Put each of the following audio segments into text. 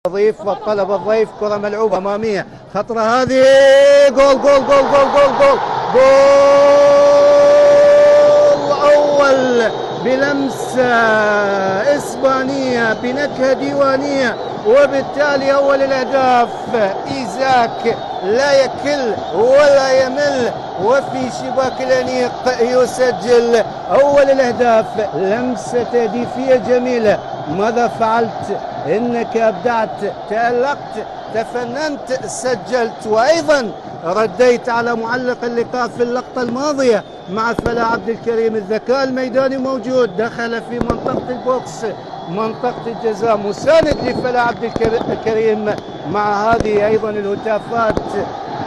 ضيف وطلب الضيف كرة ملعوبة أمامية، خطرة هذه، جول جول جول جول جول جول جول أول بلمسة إسبانية بنكهة ديوانية، وبالتالي أول الأهداف. إيزاك لا يكل ولا يمل، وفي شباك الأنيق يسجل أول الأهداف. لمسة تهديفية جميلة. ماذا فعلت؟ إنك أبدعت، تألقت، تفننت، سجلت، وأيضا رديت على معلق اللقاء في اللقطة الماضية مع فلاح عبد الكريم. الذكاء الميداني موجود، دخل في منطقة البوكس، منطقة الجزاء، مساند لفلاح عبد الكريم. مع هذه أيضا الهتافات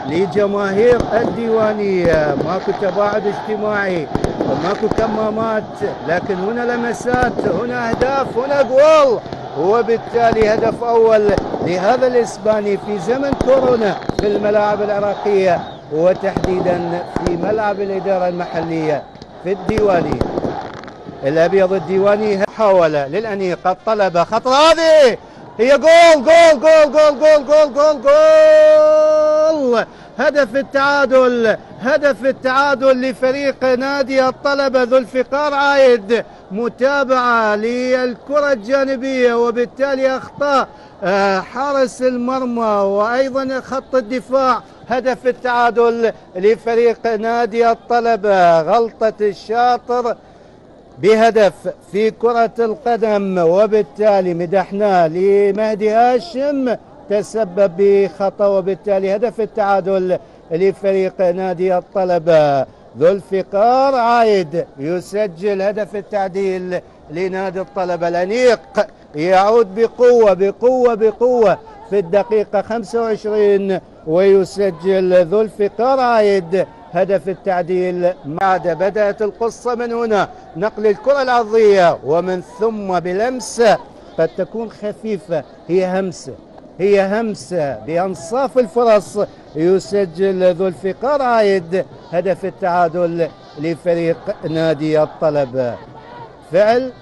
لجماهير الديوانية، ماكو تباعد اجتماعي، ماكو كمامات، لكن هنا لمسات، هنا أهداف، هنا جول، وبالتالي هدف أول لهذا الإسباني في زمن كورونا في الملاعب العراقية، وتحديدا في ملعب الإدارة المحلية في الديواني. الأبيض الديواني محاولة للأنيق، الطلبة، خطرة هذه، هي جول جول جول جول جول جول جول جول. هدف التعادل، هدف التعادل لفريق نادي الطلبة. ذو الفقار عايد، متابعة للكرة الجانبية، وبالتالي أخطاء حارس المرمى وأيضا خط الدفاع. هدف التعادل لفريق نادي الطلبة، غلطة الشاطر بهدف في كرة القدم، وبالتالي مدحناه لمهدي هاشم، تسبب بخطأ، وبالتالي هدف التعادل لفريق نادي الطلبة. ذو الفقار عايد يسجل هدف التعديل لنادي الطلبة. الأنيق يعود بقوة بقوة بقوة في الدقيقة 25 ويسجل ذو الفقار عايد هدف التعديل. بعد بدأت القصة من هنا، نقل الكرة العرضية ومن ثم بلمسة قد تكون خفيفة، هي همسة بأنصاف الفرص، يسجل ذو الفقار عايد هدف التعادل لفريق نادي الطلبة. فعل